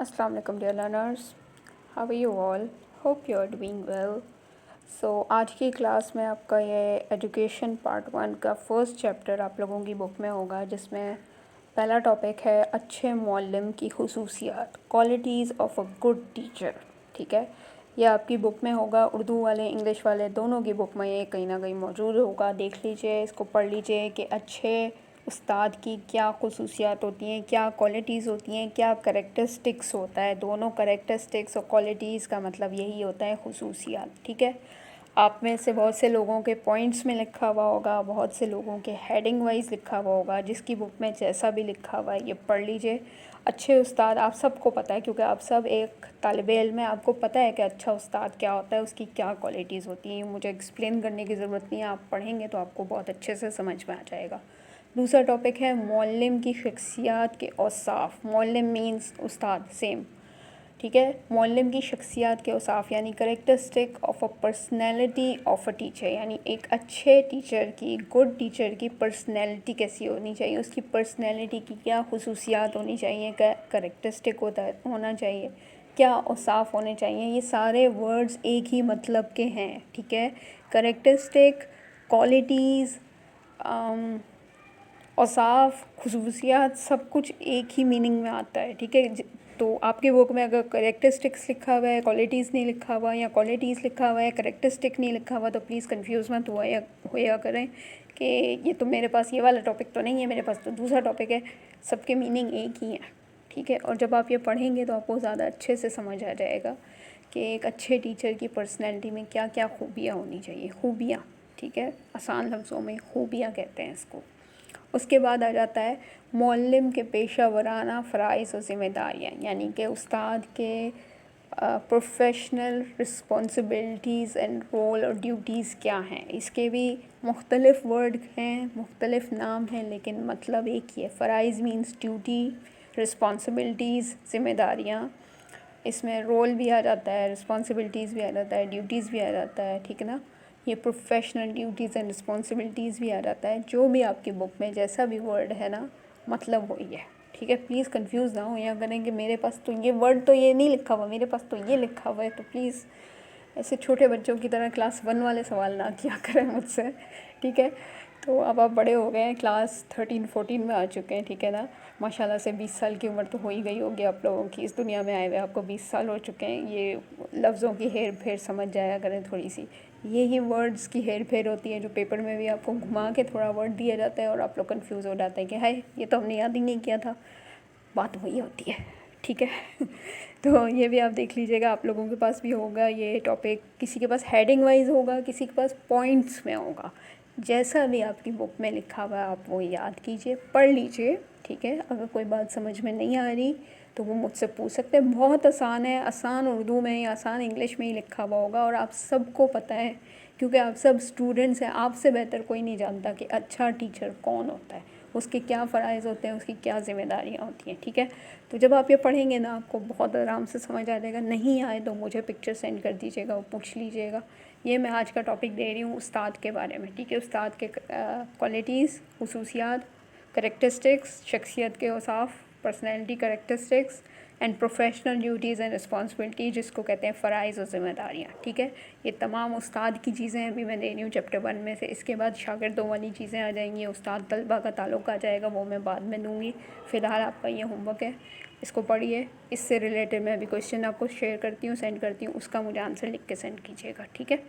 Assalamu alaikum dear learners, how are you all? Hope you are doing well. So आज की class में आपका ये एजुकेशन पार्ट 1 का फर्स्ट चैप्टर आप लोगों की बुक में होगा, जिसमें पहला टॉपिक है अच्छे मुअल्लिम की खुसूसियात, qualities of a good teacher. ठीक है, ये आपकी बुक में होगा, उर्दू वाले इंग्लिश वाले दोनों की बुक में ये कहीं ना कहीं मौजूद होगा। देख लीजिए, इसको पढ़ लीजिए कि अच्छे उस्ताद की क्या खुसूसियात होती हैं, क्या क्वालिटीज़ होती हैं, क्या करेक्टरिस्टिक्स होता है। दोनों करेक्टरिस्टिक्स और क्वालिटीज़ का मतलब यही होता है खुसूसियात। ठीक है, आप में से बहुत से लोगों के पॉइंट्स में लिखा हुआ होगा, बहुत से लोगों के हेडिंग वाइज लिखा हुआ होगा। जिसकी बुक में जैसा भी लिखा हुआ है ये पढ़ लीजिए। अच्छे उस्ताद आप सबको पता है, क्योंकि आप सब एक तालिबे इल्म में, आपको पता है कि अच्छा उस्ताद क्या होता है, उसकी क्या क्वालिटीज़ होती हैं। मुझे एक्सप्लेन करने की ज़रूरत नहीं है, आप पढ़ेंगे तो आपको बहुत अच्छे से समझ में आ जाएगा। दूसरा टॉपिक है मुअल्लिम की शख्सियत के औसाफ। मुअल्लिम मीन्स उस्ताद, सेम। ठीक है, मुअल्लिम की शख्सियत के औसाफ यानी characteristic of a personality of a teacher, यानी एक अच्छे टीचर की, गुड टीचर की पर्सनैलिटी कैसी होनी चाहिए, उसकी पर्सनैलिटी की क्या खुसूसियात होनी चाहिए, क्या करेक्टरिस्टिक होना चाहिए, क्या औसाफ होने चाहिए। ये सारे वर्ड्स एक ही मतलब के हैं। ठीक है, करेक्टरिस्टिक, क्वालिटीज़, औसाफ, खुसूसियात, सब कुछ एक ही मीनिंग में आता है। ठीक है, तो आपकी बुक में अगर करेक्टरिस्टिक्स लिखा हुआ है, क्वालिटीज़ नहीं लिखा हुआ, या क्वालिटीज़ लिखा हुआ है करेक्टरिस्टिक नहीं लिखा हुआ, तो प्लीज़ कंफ्यूज मत होया करें कि ये तो मेरे पास ये वाला टॉपिक तो नहीं है, मेरे पास तो दूसरा टॉपिक है। सबके मीनिंग एक ही है। ठीक है, और जब आप ये पढ़ेंगे तो आपको ज़्यादा अच्छे से समझ आ जाएगा कि एक अच्छे टीचर की पर्सनैलिटी में क्या क्या खूबियाँ होनी चाहिए। खूबियाँ, ठीक है, आसान लफ्ज़ों में खूबियाँ कहते हैं इसको। उसके बाद आ जाता है मुअल्लिम के पेशा वराना फ़राइज़ और ज़िम्मेदारियाँ, यानी कि उस्ताद के प्रोफेशनल रिस्पॉन्सिबिलिटीज़ एंड रोल और ड्यूटीज़ क्या हैं। इसके भी मुख्तलिफ़ वर्ड हैं, मुख्तलिफ़ नाम हैं, लेकिन मतलब एक ही है। फ़राइज़ मीन्स ड्यूटी, रिस्पॉन्सिबिलिटीज़ ज़िम्मेदारियाँ, इसमें रोल भी आ जाता है, रिस्पॉन्सिबिलिटीज़ भी आ जाता है, ड्यूटीज़ भी आ जाता है। ठीक है ना, ये प्रोफेशनल ड्यूटीज़ एंड रिस्पॉन्सिबिलिटीज़ भी आ जाता है। जो भी आपकी बुक में जैसा भी वर्ड है ना, मतलब वही है। ठीक है, प्लीज़ कंफ्यूज ना हो या करें कि मेरे पास तो ये वर्ड तो ये नहीं लिखा हुआ, मेरे पास तो ये लिखा हुआ है। तो प्लीज़ ऐसे छोटे बच्चों की तरह क्लास 1 वाले सवाल ना किया करें मुझसे। ठीक है, तो अब आप बड़े हो गए हैं, क्लास 13-14 में आ चुके हैं। ठीक है ना, माशाल्लाह से 20 साल की उम्र तो हो ही गई होगी आप लोगों की, इस दुनिया में आए हुए आपको 20 साल हो चुके हैं। ये लफ्ज़ों की हेर फेर समझ जाया करें थोड़ी सी। यही वर्ड्स की हेर फेर होती है जो पेपर में भी आपको घुमा के थोड़ा वर्ड दिया जाता है और आप लोग कंफ्यूज हो जाते हैं कि हाय ये तो हमने याद ही नहीं किया था। बात वही होती है। ठीक है तो ये भी आप देख लीजिएगा, आप लोगों के पास भी होगा ये टॉपिक। किसी के पास हेडिंग वाइज होगा, किसी के पास पॉइंट्स में होगा। जैसा भी आपकी बुक में लिखा हुआ है आप वो याद कीजिए, पढ़ लीजिए। ठीक है, अगर कोई बात समझ में नहीं आ रही तो वो मुझसे पूछ सकते हैं। बहुत आसान है, आसान उर्दू में या आसान इंग्लिश में ही लिखा हुआ होगा और आप सबको पता है, क्योंकि आप सब स्टूडेंट्स हैं। आपसे बेहतर कोई नहीं जानता कि अच्छा टीचर कौन होता है, उसके क्या फ़राइज़ होते हैं, उसकी क्या ज़िम्मेदारियाँ होती हैं। ठीक है, तो जब आप ये पढ़ेंगे ना आपको बहुत आराम से समझ आ जाएगा। नहीं आए तो मुझे पिक्चर सेंड कर दीजिएगा और पूछ लीजिएगा। ये मैं आज का टॉपिक दे रही हूँ उस्ताद के बारे में। ठीक है, उस्ताद के क्वालिटीज़, खुसूसियात, करेक्टरिस्टिक्स, शख्सियत के Ausaf, personality characteristics and professional duties and responsibility, जिसको कहते हैं फ़राइज़ और ज़िम्मेदारियाँ। ठीक है, ये तमाम उस्ताद की चीज़ें अभी मैं दे रही हूँ चैप्टर 1 में से। इसके बाद शागिर्दों वाली चीज़ें आ जाएंगी, उस्ताद तलबा का ताल्लुक़ आ जाएगा, वो मैं बाद में दूँगी। फ़िलहाल आपका ये होमवर्क है, इसको पढ़िए। इससे रिलेटेड मैं अभी क्वेश्चन आपको शेयर करती हूँ, सेंड करती हूँ, उसका मुझे आंसर लिख के सेंड कीजिएगा। ठीक है।